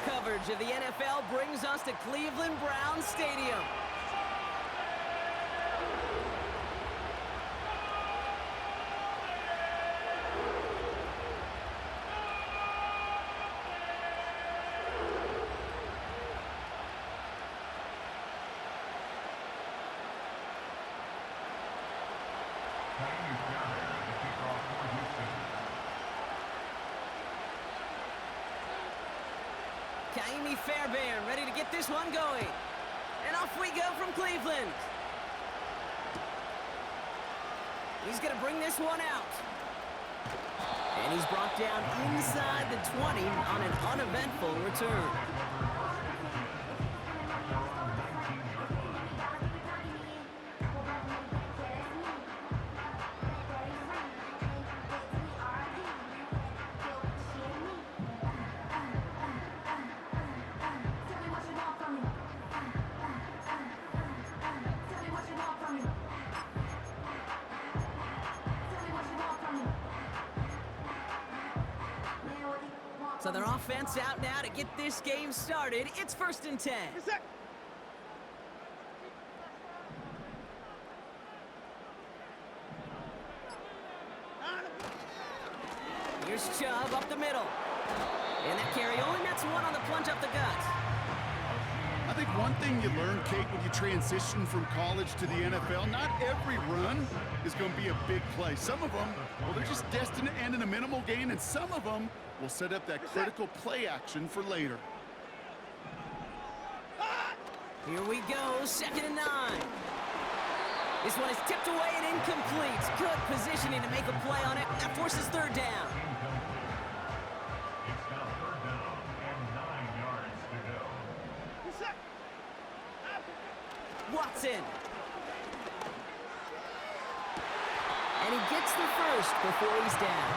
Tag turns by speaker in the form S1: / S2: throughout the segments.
S1: coverage of the NFL brings us to Cleveland Browns Stadium. Fairbairn ready to get this one going. And off we go from Cleveland. He's going to bring this one out. And he's brought down inside the 20 on an uneventful return. So their offense out now to get this game started. It's 1st and 10. Here's Chubb up the middle. And that carry only nets one on the plunge up the gut.
S2: I think one thing you learn, Kate, when you transition from college to the NFL, not every run is going to be a big play. Some of them, well, they're just destined to end in a minimal gain, and some of them will set up that critical play action for later.
S1: Here we go, 2nd and 9. This one is tipped away and incomplete. Good positioning to make a play on it. That forces 3rd down.
S3: It's now 3rd down and 9 yards to go.
S1: Watson. And he gets the first before he's down.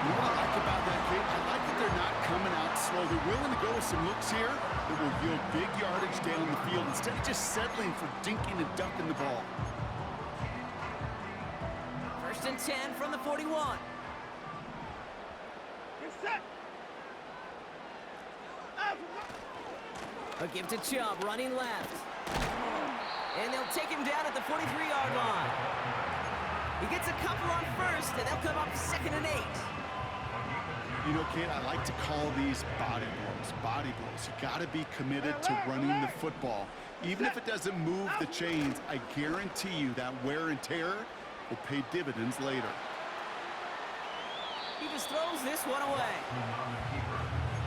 S2: You know what I like about that, Kate? I like that they're not coming out slow. They're willing to go with some looks here that will yield big yardage down the field instead of just settling for dinking and ducking the ball.
S1: 1st and 10 from the 41. A give to Chubb, running left. And they'll take him down at the 43-yard line. He gets a couple on 1st, and they'll come up 2nd and 8.
S2: You know, Kate, I like to call these body blows. Body blows. You got to be committed to running the football. Even if it doesn't move the chains, I guarantee you that wear and tear will pay dividends later.
S1: He just throws this one away.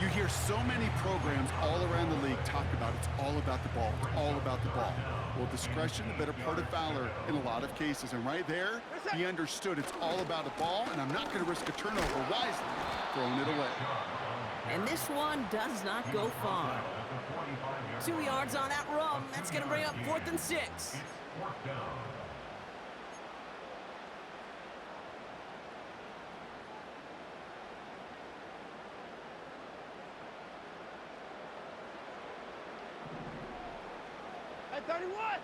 S2: You hear so many programs all around the league talk about it's all about the ball. It's all about the ball. Well, discretion, the better part of valor in a lot of cases. And right there, he understood it's all about the ball, and I'm not going to risk a turnover wisely, throwing it away.
S1: And this one does not go far. 2 yards on that run. That's going to bring up 4th and 6.
S3: It's 4th down.
S4: At 31.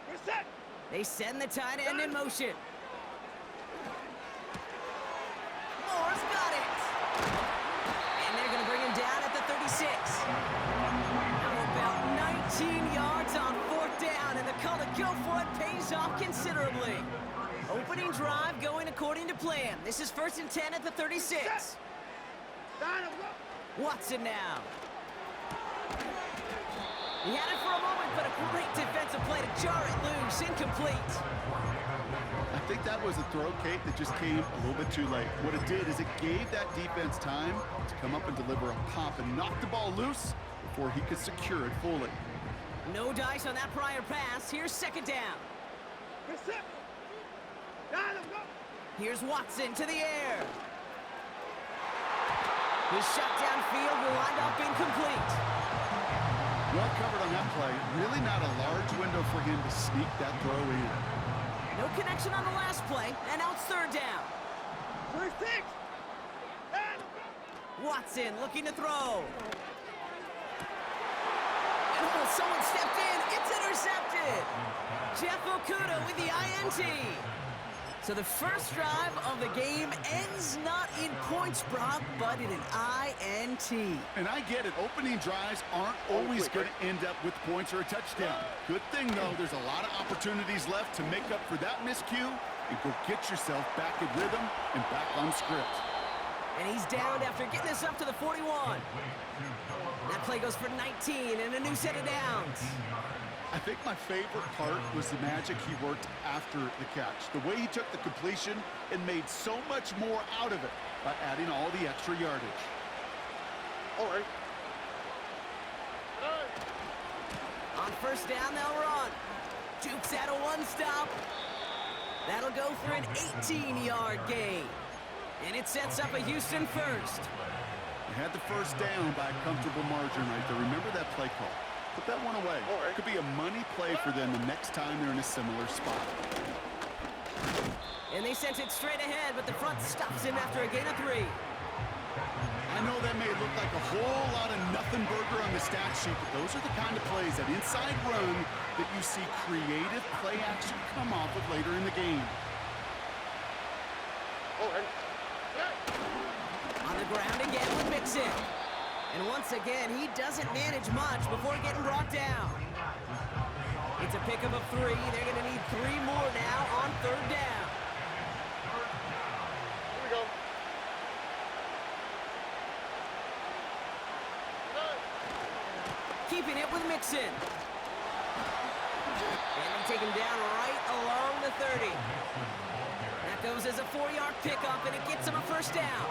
S4: We're set.
S1: They send the tight end in motion. Moore's got it. And they're going to bring him down at the 36. Now about 19 yards on 4th down, and the call to go for it pays off considerably. Opening drive going according to plan. This is 1st and 10 at the 36. Watson now. He had it for a moment, but a great defensive play to jar it loose. Incomplete.
S2: I think that was a throw, Kate, that just came a little bit too late. What it did is it gave that defense time to come up and deliver a pop and knock the ball loose before he could secure it fully.
S1: No dice on that prior pass. Here's 2nd down. Here's Watson to the air. His shot downfield will wind up incomplete.
S2: Well covered on that play. Really not a large window for him to sneak that throw in.
S1: No connection on the last play, and now it's 3rd down. Watson looking to throw. And oh, someone stepped in. It's intercepted. Jeff Okuda with the INT. So the first drive of the game ends not in points, Brock, but in an INT.
S2: And I get it. Opening drives aren't always going to end up with points or a touchdown. Good thing, though, there's a lot of opportunities left to make up for that miscue and go get yourself back in rhythm and back on script.
S1: And he's down after getting this up to the 41. That play goes for 19 and a new set of downs.
S2: I think my favorite part was the magic he worked after the catch. The way he took the completion and made so much more out of it by adding all the extra yardage.
S4: All right.
S1: On first down, they'll run. Jukes out a one-stop. That'll go for an 18-yard gain. And it sets up a Houston first.
S2: They had the first down by a comfortable margin right there. Remember that play call. Put that one away. It could be a money play for them the next time they're in a similar spot.
S1: And they sent it straight ahead, but the front stops him after a gain of 3.
S2: I know that may look like a whole lot of nothing burger on the stat sheet, but those are the kind of plays, that inside run, that you see creative play action come off of later in the game.
S1: On the ground again with Mixon. And once again, he doesn't manage much before getting brought down. It's a pickup of 3. They're going to need 3 more now on third down.
S4: Here we go.
S1: Keeping it with Mixon. And they take him down right along the 30. That goes as a 4-yard pickup, and it gets him a first down.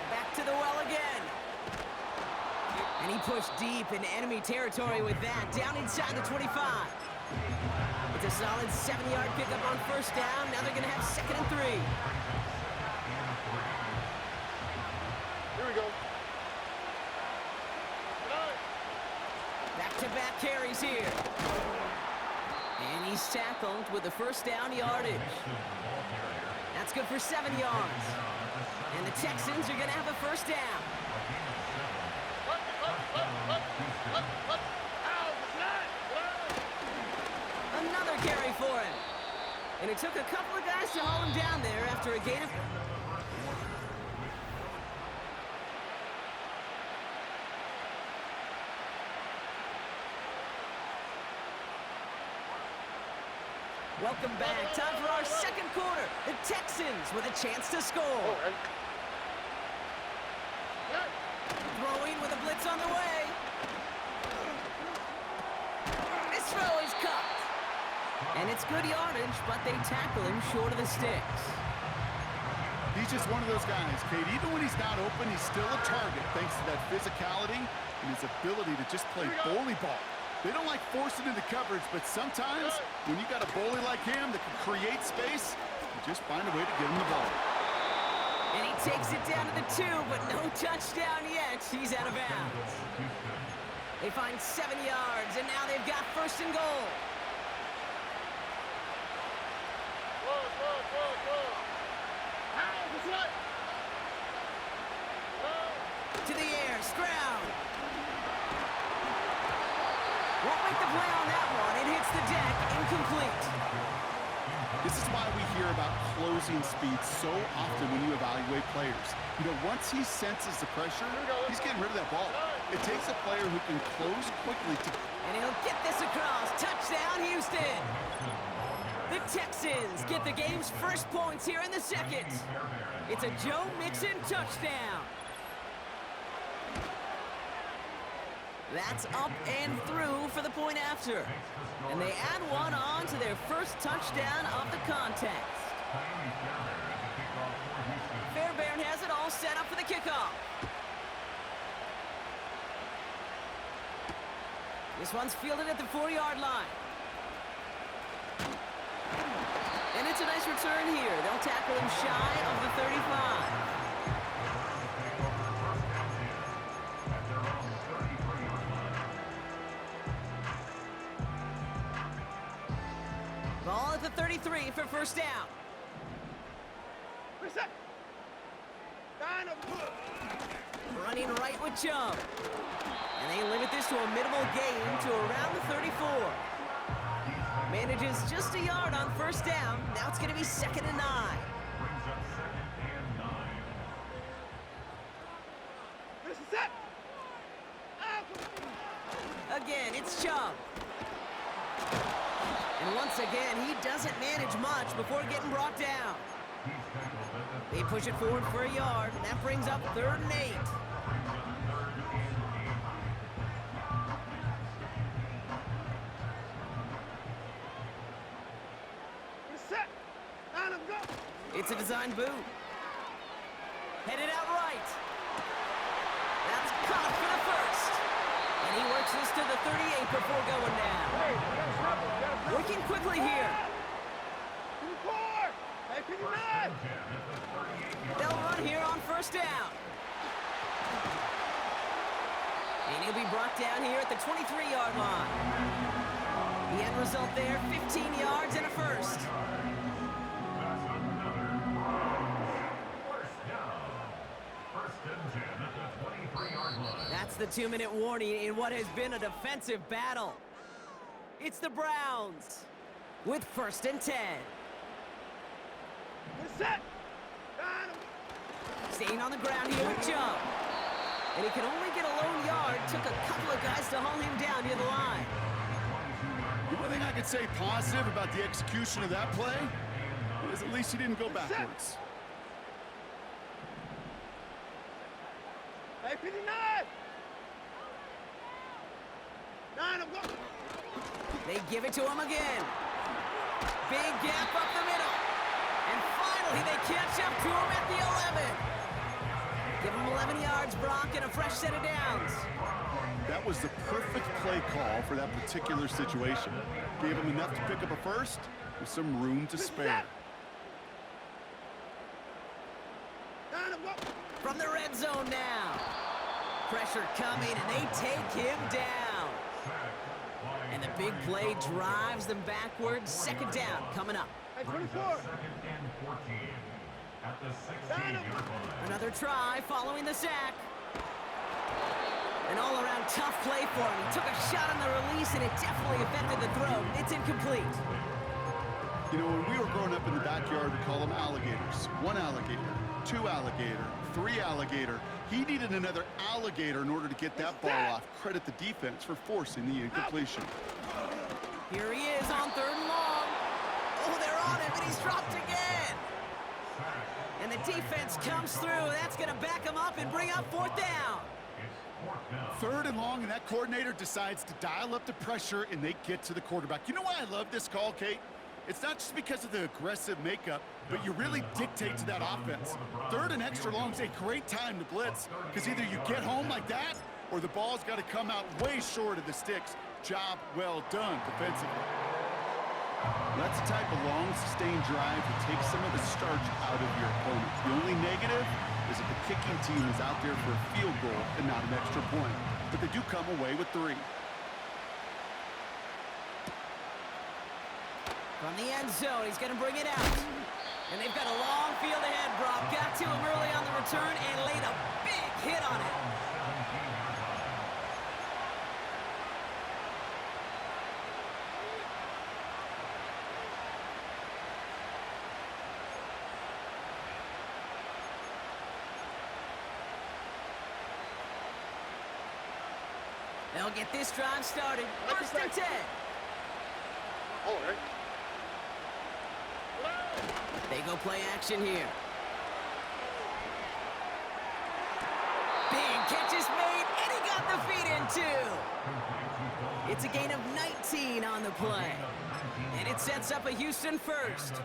S1: Back to the well again. And he pushed deep into enemy territory with that, down inside the 25. It's a solid 7-yard pickup on first down. Now they're going to have 2nd and 3.
S4: Here we go.
S1: Back-to-back carries here. And he's tackled with the first down yardage. That's good for 7 yards. And the Texans are going to have a first down. Another carry for him. And it took a couple of guys to haul him down there after a gain of... Welcome back. Time for our second quarter. The Texans with a chance to score. Throwing with a blitz on the way. This throw is caught. And it's good yardage, but they tackle him short of the sticks.
S2: He's just one of those guys, Kate. Even when he's not open, he's still a target thanks to that physicality and his ability to just play bully ball. They don't like forcing into coverage, but sometimes when you got a bully like him that can create space, you just find a way to get him the ball.
S1: And he takes it down to the 2, but no touchdown yet. He's out of bounds. They find 7 yards, and now they've got first and goal. To the air, Stroud. Won't make the play on that one. It hits the deck, incomplete.
S2: This is why we hear about closing speed so often when you evaluate players. You know, once he senses the pressure, he's getting rid of that ball. It takes a player who can close quickly to...
S1: And he'll get this across. Touchdown, Houston. The Texans get the game's first points here in the second. It's a Joe Mixon touchdown. That's up and through for the point after. And they add one on to their first touchdown of the contest. Fairbairn has it all set up for the kickoff. This one's fielded at the 4-yard line. And it's a nice return here. They'll tackle him shy of the 35. Ball at the 33 for first down.
S4: Reset. Line up.
S1: Running right with Chubb. And they limit this to a minimal gain to around the 34. Manages just a yard on first down. Now it's going to be 2nd and 9.
S3: Brings up 2nd and 9.
S4: This is it.
S1: Again, it's Chubb. And once again, he doesn't manage much before getting brought down. They push it forward for a yard, and that brings up 3rd and 8.
S4: Set. And I'm go.
S1: It's a design boot. Headed out right. That's caught for the first. And he works this to the 38 before going down.
S4: Hey, you gotta stop it. You gotta stop
S1: Working quickly here.
S4: it. 4. Hey, 59.
S1: They'll run here on first down. And he'll be brought down here at the 23-yard line. The end result there, 15 yards and a first.
S3: That's another first down. 1st and 10 at the 23-yard line.
S1: That's the 2-minute warning in what has been a defensive battle. It's the Browns with 1st and 10.
S4: Set. And I'm
S1: Staying on the ground here with Chubb. And he can only get a lone yard. Took a couple of guys to haul him down near the line.
S2: The one thing I could say positive about the execution of that play is at least he didn't go backwards.
S4: Hey, 59. 9, I'm go.
S1: They give it to him again. Big gap up the middle. And finally they catch up to him at the 11. Give him 11 yards, Brock, and a fresh set of downs.
S2: That was the perfect play call for that particular situation. Gave him enough to pick up a first with some room to spare.
S4: And I'm go.
S1: From the red zone now. Pressure coming, and they take him down. And the big play drives them backwards. 2nd down coming up.
S4: Hey, 24.
S3: 2nd and 14 at the 16-yard line.
S1: Another try following the sack. An all-around tough play for him. He took a shot on the release, and it definitely affected the throw. It's incomplete.
S2: You know, when we were growing up in the backyard, we call them alligators. 1 alligator, 2 alligator, 3 alligator. He needed another alligator in order to get that ball off. Credit the defense for forcing the incompletion.
S1: Here he is on 3rd and long. Oh, they're on him, and he's dropped again. And the defense comes through. That's going to back him up and bring up 4th down.
S2: 3rd and long, and that coordinator decides to dial up the pressure, and they get to the quarterback. You know why I love this call, Kate? It's not just because of the aggressive makeup, but you really dictate to that offense. 3rd and extra long is a great time to blitz, because either you get home like that, or the ball's got to come out way short of the sticks. Job well done defensively. That's the type of long, sustained drive that takes some of the starch out of your opponent. The only negative is that the kicking team is out there for a field goal and not an extra point. But they do come away with 3.
S1: From the end zone, he's going to bring it out. And they've got a long field ahead, Brock. Got to him early on the return and laid a big hit on it. They'll get this drive started. 1st and 10.
S4: All right.
S1: They go play action here. Big catch is made, and he got the feet in too. It's a gain of 19 on the play. And it sets up a Houston first.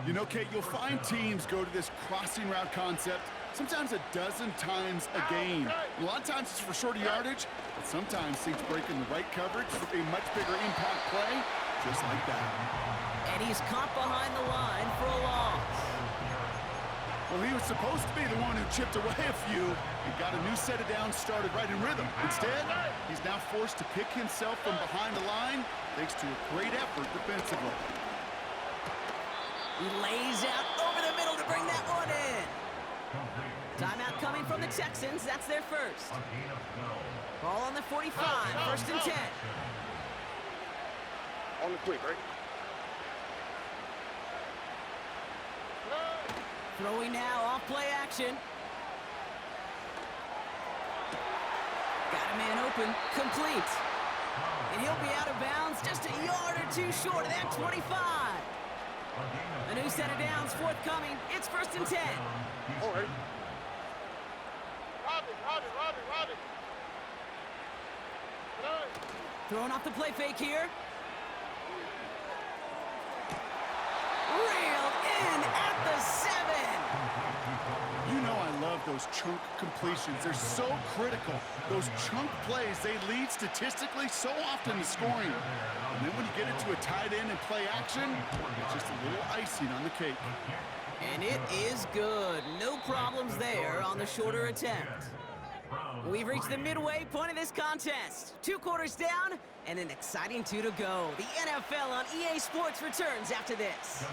S2: You know, Kate, you'll find teams go to this crossing route concept sometimes a dozen times a game. A lot of times it's for shorter yardage, but sometimes things break in the right coverage with a much bigger impact play, just like that.
S1: And he's caught behind the line for a loss.
S2: Well, he was supposed to be the one who chipped away a few and got a new set of downs started right in rhythm. Instead, he's now forced to pick himself from behind the line thanks to a great effort defensively.
S1: He lays out over the middle to bring that one in. Timeout coming from the Texans. That's their first.
S3: A gain of 12.
S1: Ball on the 45, first and 10.
S4: On the quick, right?
S1: Throwing now, off play action. Got a man open, complete. And he'll be out of bounds just a yard or two short of that 25. A new set of downs forthcoming. It's first and 10.
S4: All right. Robbie.
S1: Throwing off the play fake here. Reeled in at the 7.
S2: You know I love those chunk completions. They're so critical. Those chunk plays, they lead statistically so often to scoring. And then when you get into a tight end and play action, it's just a little icing on the cake.
S1: And it is good. No problems there on the shorter attempt. We've reached the midway point of this contest. 2 quarters down and an exciting 2 to go. The NFL on EA Sports returns after this.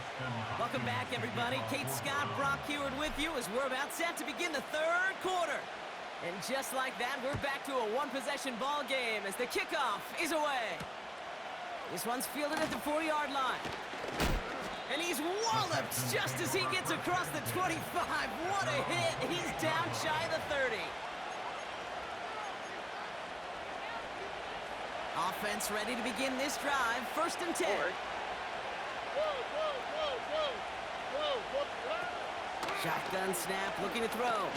S1: Welcome back, everybody. Kate Scott, Brock Heward with you as we're about set to begin the 3rd quarter. And just like that, we're back to a 1-possession ball game as the kickoff is away. This one's fielded at the 4-yard line. And he's walloped just as he gets across the 25. What a hit. He's down shy of the 30. Offense ready to begin this drive. First and 10. Shotgun snap, looking to throw.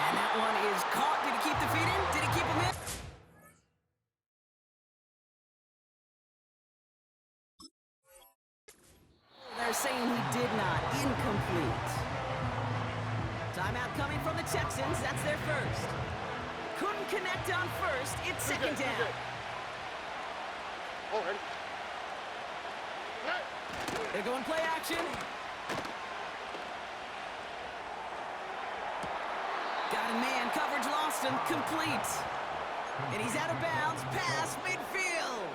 S1: And that one is caught. Did he keep the feet in? Did he keep him in? They're saying he did not. Incomplete. Timeout coming from the Texans. That's their first. Couldn't connect on first. It's second down.
S4: All right.
S1: They're going play action. Got a man. Coverage lost him. Complete. And he's out of bounds. Pass midfield.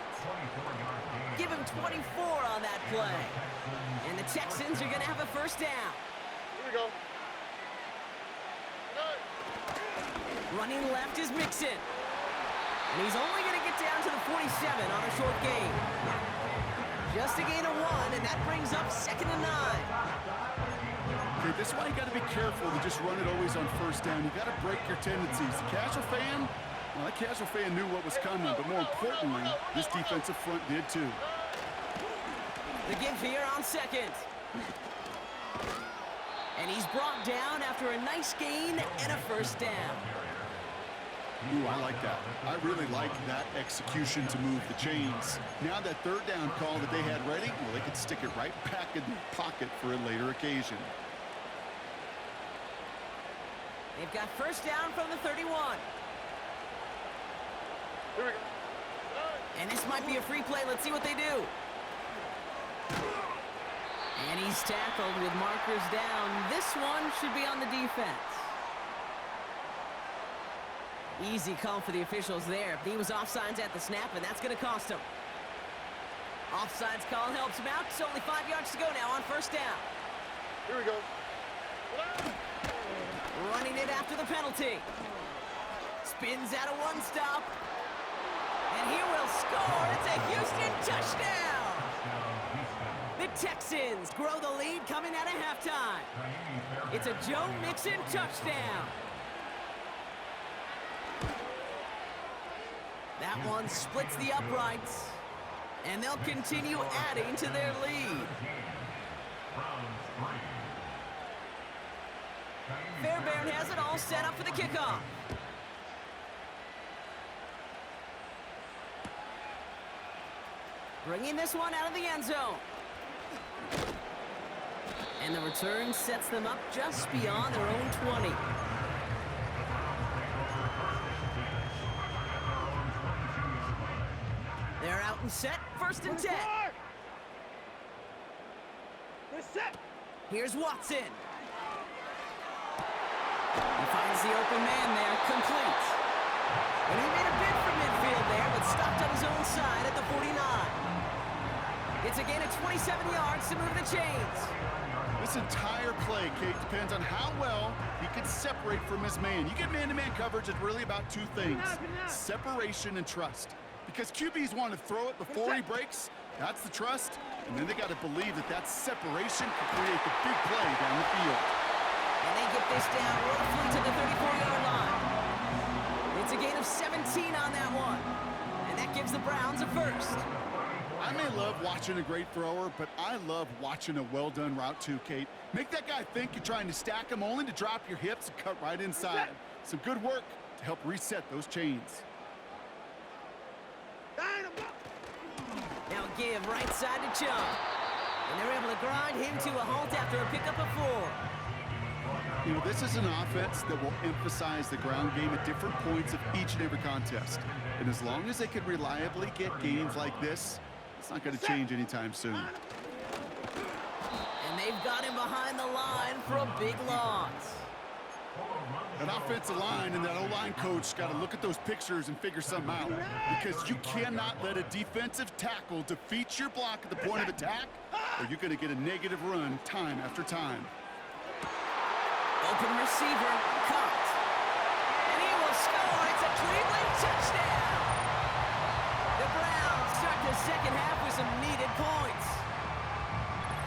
S1: Give him 24 on that play. And the Texans are going to have a first down.
S4: Here we go.
S1: Running left is Mixon. And he's only going to get down to the 47 on a short gain. Just a gain of 1, and that brings up 2nd and 9.
S2: Okay, this is why you got to be careful to just run it always on first down. You got to break your tendencies. The casual fan, well, that casual fan knew what was coming, but more importantly, this defensive front did too.
S1: The give here on second. And he's brought down after a nice gain and a first down.
S2: Ooh, I like that. I really like that execution to move the chains. Now that 3rd down call that they had ready, well, they could stick it right back in the pocket for a later occasion.
S1: They've got first down from the 31.
S4: Here we go.
S1: And this might be a free play. Let's see what they do. And he's tackled with markers down. This one should be on the defense. Easy call for the officials there. He was offsides at the snap, and that's going to cost him. Offsides call helps him out. It's only 5 yards to go now on first down.
S4: Here we go.
S1: Running it after the penalty. Spins out of 1 stop. And he will score. It's a Houston touchdown. The Texans grow the lead coming out of halftime. It's a Joe Mixon touchdown. That one splits the uprights, and they'll continue adding to their lead. Fairbairn has it all set up for the kickoff. Bringing this one out of the end zone. And the return sets them up just beyond their own 20. They're out and set, first and 10.
S4: They're set.
S1: Here's Watson. He finds the open man there, complete. And he made a bid for midfield there, but stopped on his own side at the 49. It's a gain of 27 yards to move the chains.
S2: This entire play, Kate, depends on how well he can separate from his man. You get man-to-man coverage, it's really about two things, separation and trust. Because QBs want to throw it before he breaks, that's the trust, and then they got to believe that that separation can create the big play down the field.
S1: And they get this down roughly to the 34-yard line. It's a gain of 17 on that one. And that gives the Browns a first.
S2: I may love watching a great thrower, but I love watching a well-done route too, Kate. Make that guy think you're trying to stack him only to drop your hips and cut right inside. Some good work to help reset those chains.
S1: Now give right side to Chubb. And they're able to grind him to a halt after a pickup of 4.
S2: You know, this is an offense that will emphasize the ground game at different points of each and every contest. And as long as they can reliably get gains like this, it's not going to change anytime soon.
S1: And they've got him behind the line for a big loss.
S2: An offensive line and that O-line coach got to look at those pictures and figure something out. Because you cannot let a defensive tackle defeat your block at the point of attack, or you're going to get a negative run time after time.
S1: Open receiver, caught. And he will score. It's a Cleveland touchdown. The Browns start the second half with some needed points.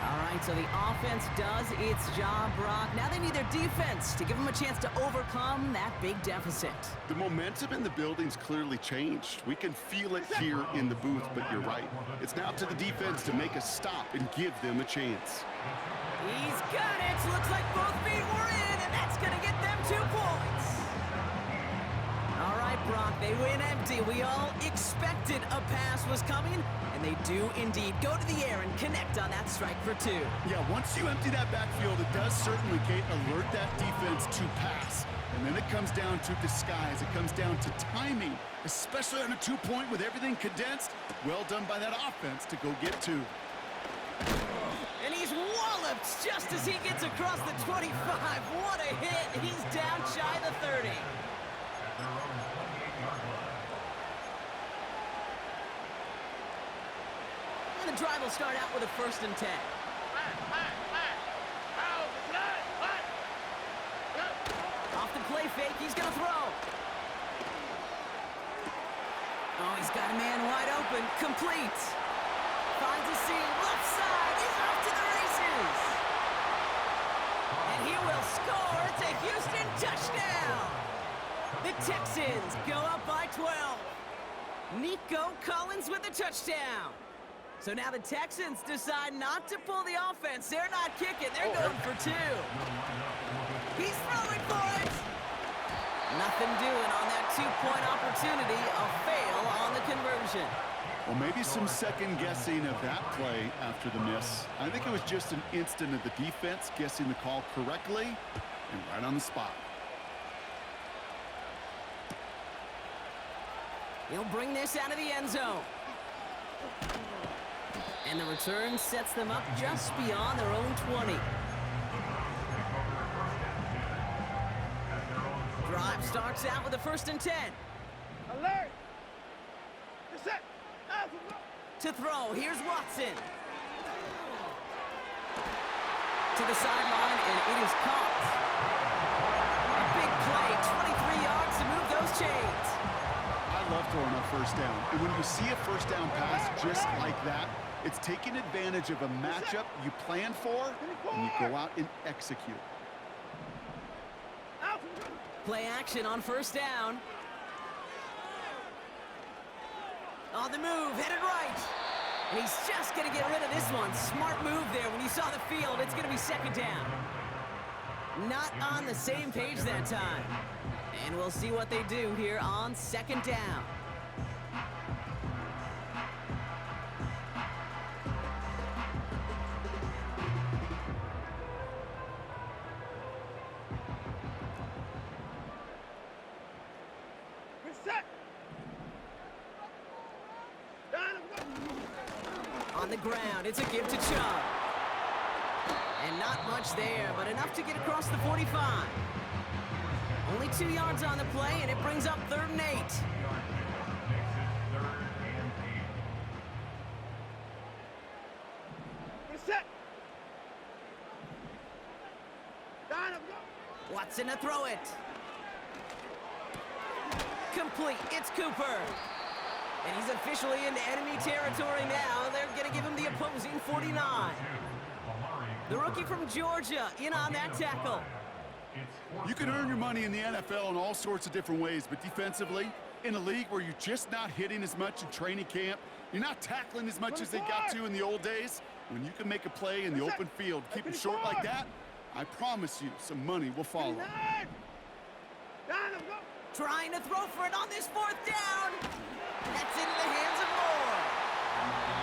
S1: All right, so the offense does its job, Brock. Now they need their defense to give them a chance to overcome that big deficit.
S2: The momentum in the building's clearly changed. We can feel it here in the booth, but you're right. It's now up to the defense to make a stop and give them a chance.
S1: He's got it. Looks like both feet were in, and that's going to get them 2 points. All right, Brock, they win empty. We all expected a pass was coming, and they do indeed go to the air and connect on that strike for 2.
S2: Yeah, once you empty that backfield, it does certainly, Kate, alert that defense to pass. And then it comes down to disguise. It comes down to timing, especially on a 2-point with everything condensed. Well done by that offense to go get 2.
S1: And he's walloped just as he gets across the 25. What a hit. He's down shy of the 30. And the drive will start out with a 1st and 10. Off the play fake, he's going to throw. Oh, he's got a man wide open. Complete. Finds a seam. Left side. He's off to the races. And he will score. It's a Houston touchdown. The Texans go up by 12. Nico Collins with the touchdown. So now the Texans decide not to pull the offense. They're not kicking. They're going for 2. He's throwing for it. Nothing doing on that 2-point opportunity. A fail on the conversion.
S2: Well, maybe some second guessing of that play after the miss. I think it was just an instant of the defense guessing the call correctly and right on the spot.
S1: He'll bring this out of the end zone. And the return sets them up just beyond their own 20. Drive starts out with a 1st and 10.
S4: Alert! You're set!
S1: To throw, here's Watson. To the sideline, and it is caught. A big play, 23 yards to move those chains.
S2: I love throwing on 1st down. And when you see a 1st down pass just like that, it's taking advantage of a matchup you plan for, and you go out and execute.
S1: Play action on 1st down. On the move, headed right. And he's just going to get rid of this one. Smart move there. When you saw the field, it's going to be 2nd down. Not on the same page that time. And we'll see what they do here on 2nd down. On the ground, it's a give to Chubb. And not much there, but enough to get across the 45. Only 2 yards on the play, and it brings up 3rd and 8.
S4: Reset!
S1: Watson to throw it. Complete. It's Cooper. And he's officially into enemy territory now. They're going to give him the opposing 49. The rookie from Georgia in on that tackle.
S2: You can earn your money in the NFL in all sorts of different ways, but defensively, in a league where you're just not hitting as much in training camp, you're not tackling as much as they got to in the old days, when you can make a play in the open field, keep it short like that, I promise you some money will follow.
S1: Trying to throw for it on this 4th down. That's into the hands of Moore.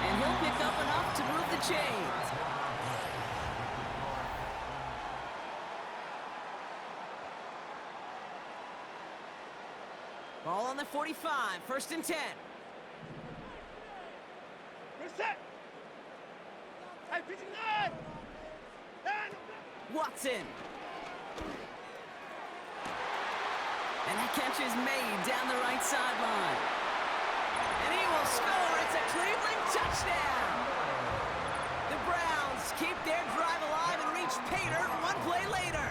S1: And he'll pick up enough to move the chains. Ball on the 45, 1st and 10.
S4: Reset. Hey, pitching nine.
S1: Watson. And that catch is made down the right sideline. And he will score. It's a Cleveland touchdown. The Browns keep their drive alive and reach Pater 1 play later.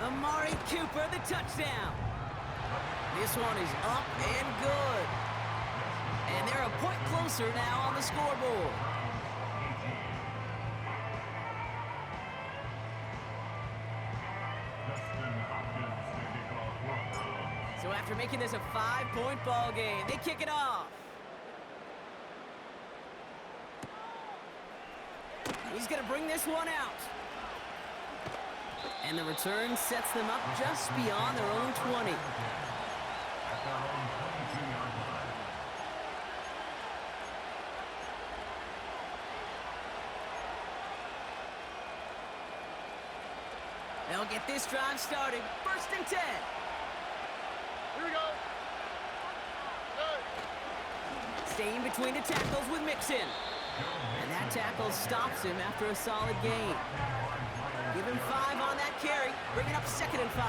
S1: Amari Cooper, the touchdown. This one is up and good. And they're a point closer now on the scoreboard. So after making this a 5-point ball game, they kick it off. He's going to bring this one out. And the return sets them up just beyond their own 20. They'll get this drive started. 1st and 10.
S4: Here we go.
S1: Staying between the tackles with Mixon. And that tackle stops him after a solid gain. Give him 5 on that carry. Bring it up 2nd and 5.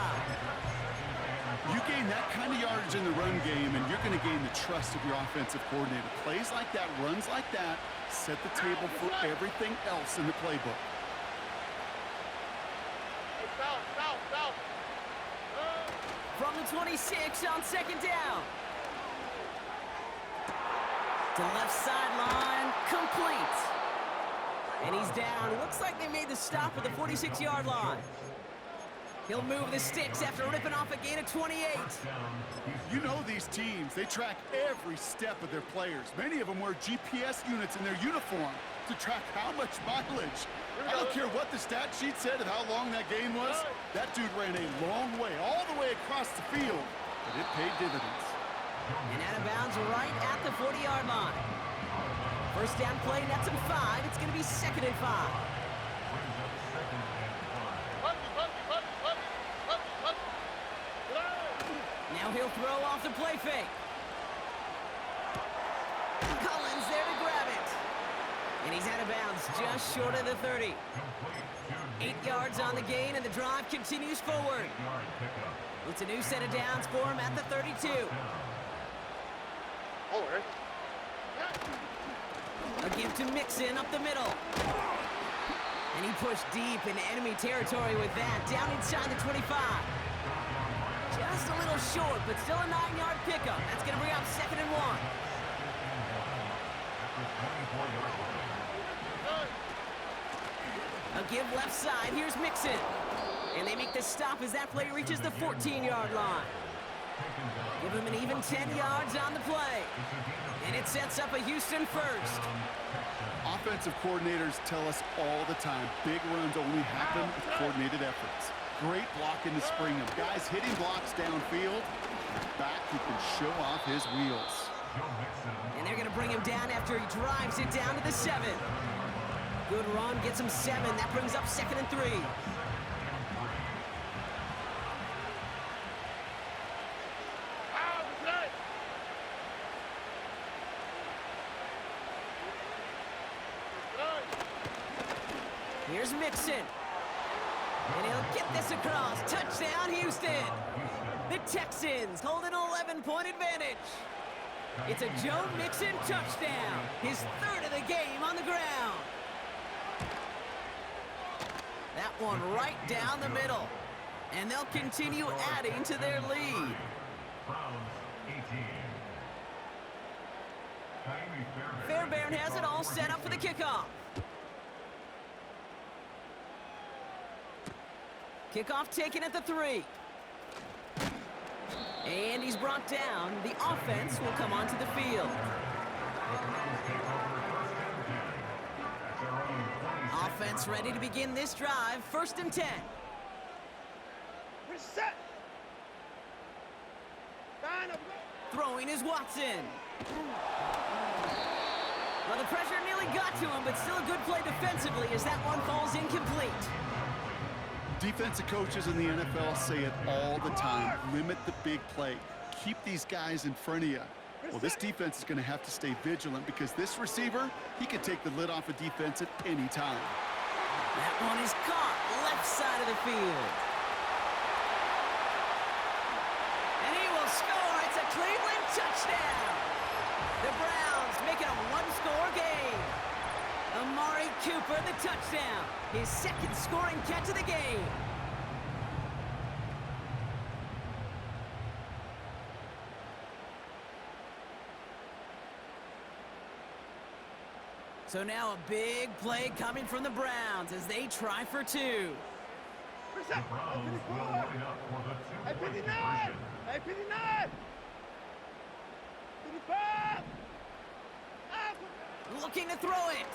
S2: You gain that kind of yardage in the run game, and you're going to gain the trust of your offensive coordinator. Plays like that, runs like that, set the table for everything else in the playbook.
S4: South.
S1: From the 26 on 2nd down. To the left sideline, complete. And he's down. It looks like they made the stop at the 46-yard line. He'll move the sticks after ripping off a gain of 28.
S2: You know these teams, they track every step of their players. Many of them wear GPS units in their uniform to track how much mileage. I don't care what the stat sheet said of how long that game was. That dude ran a long way, all the way across the field, but it paid dividends.
S1: And out of bounds right at the 40-yard line. 1st down play, nets him 5. It's going to be 2nd and 5. Now he'll throw off the play fake. Collins there to grab it. And he's out of bounds just short of the 30. 8 yards on the gain, and the drive continues forward. It's a new set of downs for him at the 32. A give to Mixon up the middle. And he pushed deep into enemy territory with that, down inside the 25. Just a little short, but still a 9-yard pickup. That's going to bring up 2nd and 1. A give left side. Here's Mixon. And they make the stop as that play reaches the 14-yard line. Give him an even 10 yards on the play. And it sets up a Houston first.
S2: Offensive coordinators tell us all the time, big runs only happen with coordinated efforts. Great blocking to spring them. Guys hitting blocks downfield. Back who can show off his wheels.
S1: And they're going to bring him down after he drives it down to the 7. Good run, gets him 7. That brings up 2nd and 3. Here's Mixon. And he'll get this across. Touchdown, Houston. The Texans hold an 11-point advantage. It's a Joe Mixon touchdown. His 3rd of the game on the ground. That one right down the middle. And they'll continue adding to their lead.
S3: Browns 18.
S1: Fairbairn has it all set up for the kickoff. Kickoff taken at the 3. And he's brought down. The offense will come onto the field. Offense ready to begin this drive. 1st and 10.
S4: Reset. Line up.
S1: Throwing is Watson. Well, the pressure nearly got to him, but still a good play defensively as that one falls incomplete.
S2: Defensive coaches in the NFL say it all the time. Limit the big play. Keep these guys in front of you. Well, this defense is going to have to stay vigilant because this receiver, he can take the lid off a defense at any time.
S1: That one is caught left side of the field. And he will score. It's a Cleveland touchdown. The Browns make it a one-score game. Amari Cooper, the touchdown. His 2nd scoring catch of the game. So now a big play coming from the Browns as they try for 2.
S4: Reset.
S3: Browns will line up for the
S4: Hey,
S3: 2-point
S4: 59.
S3: conversion.
S4: Hey, 59. 55.
S1: Looking to throw it.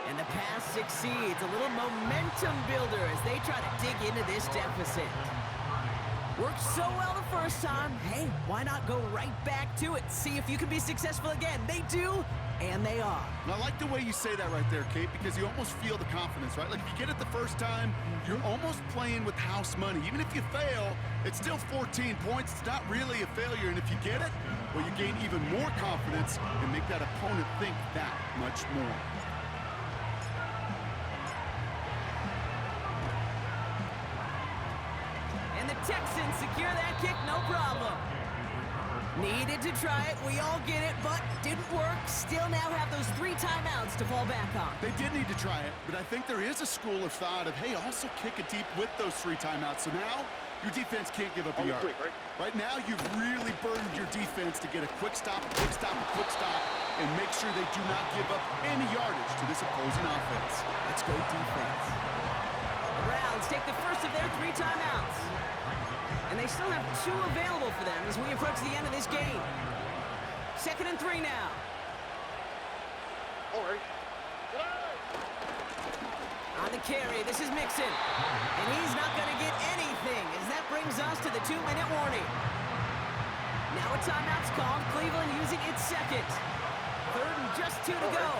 S1: And the pass succeeds. A little momentum builder as they try to dig into this deficit. Worked so well the first time. Hey, why not go right back to it? See if you can be successful again. They do, and they are.
S2: And I like the way you say that right there, Kate, because you almost feel the confidence, right? Like if you get it the first time, you're almost playing with house money. Even if you fail, it's still 14 points. It's not really a failure. And if you get it, well, you gain even more confidence and make that opponent think that much more.
S1: And the Texans secure that kick, no problem. Needed to try it, we all get it, but didn't work. Still now have those 3 timeouts to fall back on.
S2: They did need to try it, but I think there is a school of thought of, hey, also kick it deep with those 3 timeouts. So now your defense can't give up a yard. Right now, you've really burdened your defense to get a quick stop, and make sure they do not give up any yardage to this opposing offense.
S1: Let's go defense. The Browns take the first of their 3 timeouts. And they still have 2 available for them as we approach the end of this game. 2nd and 3 now.
S4: All right.
S1: On the carry, this is Mixon. And he's not going to get anything as that brings us to the 2-minute warning. Now a timeout's called. Cleveland using its 2nd. 3rd and just 2 to go.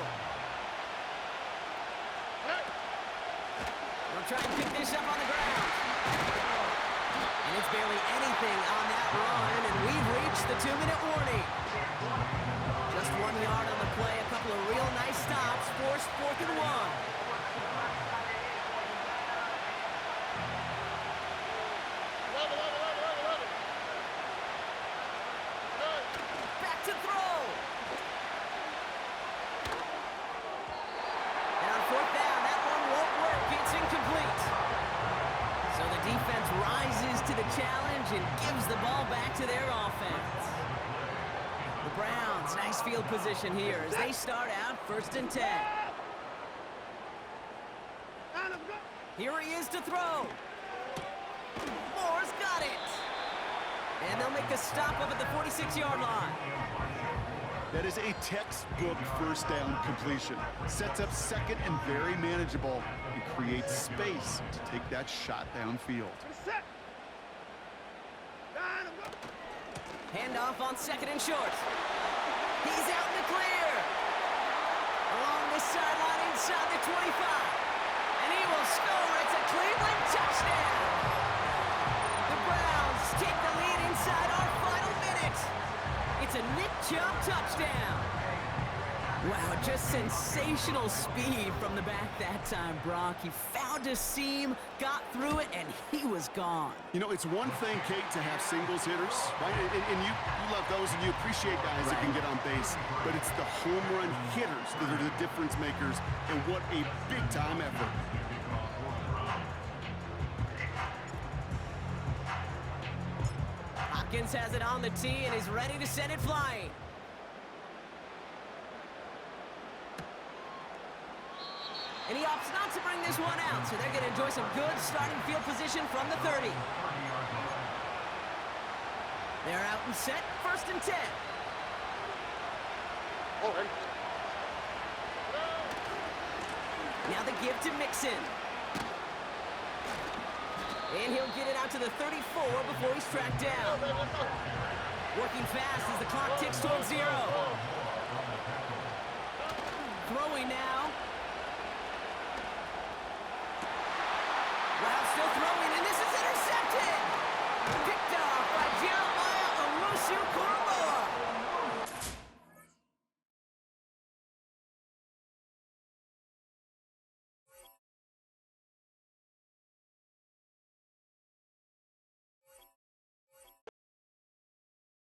S1: We'll try and pick this up on the ground. And it's barely anything on that run, and we've reached the 2-minute warning. Just 1 yard on the play, a couple of real nice stops, forced 4th and 1. Back to throw. And on 4th down, that one won't work. It's incomplete. So the defense rises to the challenge and gives the ball back to their offense. The Browns, nice field position here as they start out 1st and 10. Here he is to throw. Moore's got it. And they'll make a stop up at the 46-yard line.
S2: That is a textbook 1st down completion. Sets up 2nd and very manageable and creates space to take that shot downfield.
S1: Handoff on 2nd and short. He's out in the clear. Along this sideline inside the 25. And he will score. It's a Cleveland touchdown. The Browns take the lead inside our final minute. It's a Nick Chubb touchdown. Wow, just sensational speed from the back that time, Brock. He found a seam, got through it, and he was gone.
S2: You know, it's one thing, Kate, to have singles hitters, right? And you love those and you appreciate guys that can get on base. But it's the home run hitters that are the difference makers, and what a big-time effort.
S1: Jones has it on the tee and is ready to send it flying. And he opts not to bring this one out, so they're going to enjoy some good starting field position from the 30. They're out and set, 1st and 10. Now the give to Mixon. And he'll get it out to the 34 before he's tracked down. Working fast as the clock ticks towards 0. Throwing now. Wow, still throwing, and this is